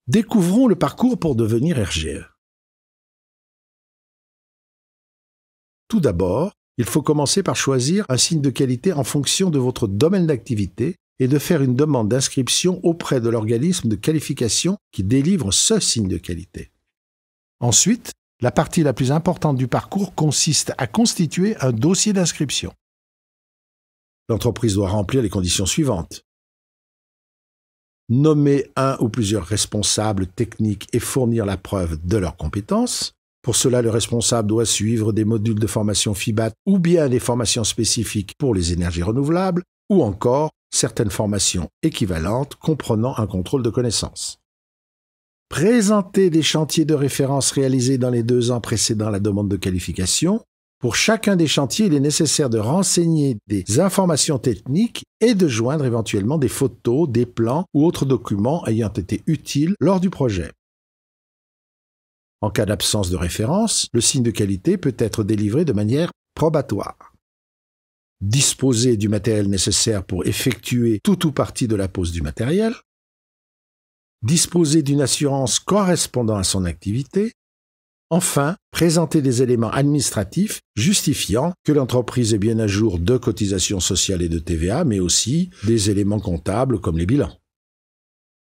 Découvrons le parcours pour devenir RGE. Tout d'abord, il faut commencer par choisir un signe de qualité en fonction de votre domaine d'activité et de faire une demande d'inscription auprès de l'organisme de qualification qui délivre ce signe de qualité. Ensuite, la partie la plus importante du parcours consiste à constituer un dossier d'inscription. L'entreprise doit remplir les conditions suivantes. Nommer un ou plusieurs responsables techniques et fournir la preuve de leurs compétences. Pour cela, le responsable doit suivre des modules de formation FIBAT ou bien des formations spécifiques pour les énergies renouvelables ou encore certaines formations équivalentes comprenant un contrôle de connaissances. Présenter des chantiers de référence réalisés dans les 2 ans précédant la demande de qualification. Pour chacun des chantiers, il est nécessaire de renseigner des informations techniques et de joindre éventuellement des photos, des plans ou autres documents ayant été utiles lors du projet. En cas d'absence de référence, le signe de qualité peut être délivré de manière probatoire. Disposer du matériel nécessaire pour effectuer tout ou partie de la pose du matériel. Disposer d'une assurance correspondant à son activité. Enfin, présenter des éléments administratifs justifiant que l'entreprise est bien à jour de cotisations sociales et de TVA, mais aussi des éléments comptables comme les bilans.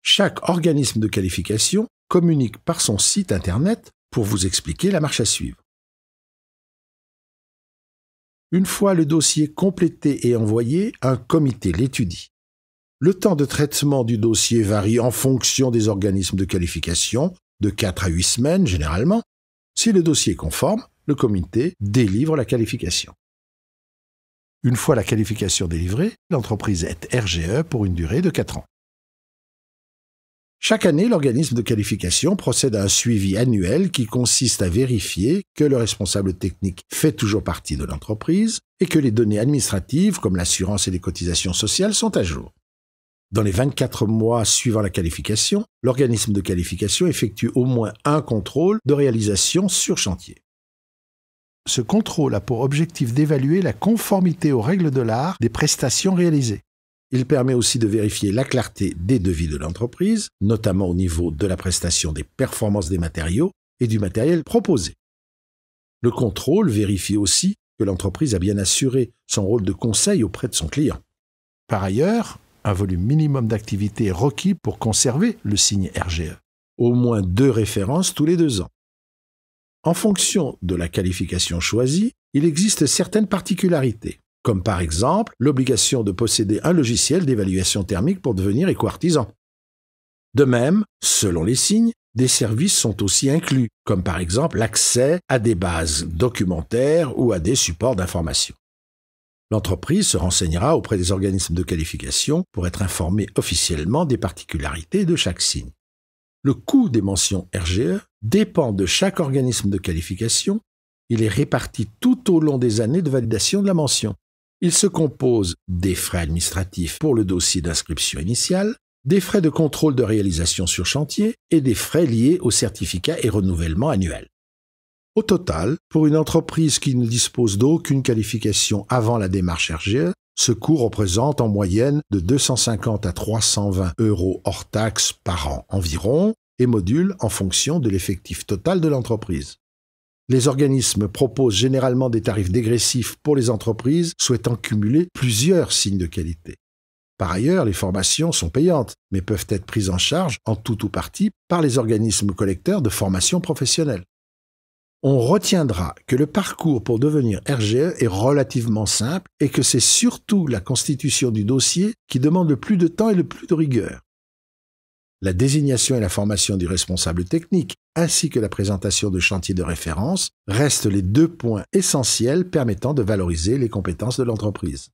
Chaque organisme de qualification communique par son site Internet pour vous expliquer la marche à suivre. Une fois le dossier complété et envoyé, un comité l'étudie. Le temps de traitement du dossier varie en fonction des organismes de qualification, de 4 à 8 semaines généralement. Si le dossier est conforme, le comité délivre la qualification. Une fois la qualification délivrée, l'entreprise est RGE pour une durée de 4 ans. Chaque année, l'organisme de qualification procède à un suivi annuel qui consiste à vérifier que le responsable technique fait toujours partie de l'entreprise et que les données administratives, comme l'assurance et les cotisations sociales, sont à jour. Dans les 24 mois suivant la qualification, l'organisme de qualification effectue au moins un contrôle de réalisation sur chantier. Ce contrôle a pour objectif d'évaluer la conformité aux règles de l'art des prestations réalisées. Il permet aussi de vérifier la clarté des devis de l'entreprise, notamment au niveau de la prestation des performances des matériaux et du matériel proposé. Le contrôle vérifie aussi que l'entreprise a bien assuré son rôle de conseil auprès de son client. Par ailleurs, un volume minimum d'activité est requis pour conserver le signe RGE. Au moins 2 références tous les 2 ans. En fonction de la qualification choisie, il existe certaines particularités, comme par exemple l'obligation de posséder un logiciel d'évaluation thermique pour devenir éco-artisan. De même, selon les signes, des services sont aussi inclus, comme par exemple l'accès à des bases documentaires ou à des supports d'information. L'entreprise se renseignera auprès des organismes de qualification pour être informée officiellement des particularités de chaque signe. Le coût des mentions RGE dépend de chaque organisme de qualification. Il est réparti tout au long des années de validation de la mention. Il se compose des frais administratifs pour le dossier d'inscription initiale, des frais de contrôle de réalisation sur chantier et des frais liés au certificat et renouvellement annuel. Au total, pour une entreprise qui ne dispose d'aucune qualification avant la démarche RGE, ce coût représente en moyenne de 250 à 320 € hors taxes par an environ et module en fonction de l'effectif total de l'entreprise. Les organismes proposent généralement des tarifs dégressifs pour les entreprises souhaitant cumuler plusieurs signes de qualité. Par ailleurs, les formations sont payantes, mais peuvent être prises en charge en tout ou partie par les organismes collecteurs de formation professionnelle. On retiendra que le parcours pour devenir RGE est relativement simple et que c'est surtout la constitution du dossier qui demande le plus de temps et le plus de rigueur. La désignation et la formation du responsable technique, ainsi que la présentation de chantiers de référence, restent les 2 points essentiels permettant de valoriser les compétences de l'entreprise.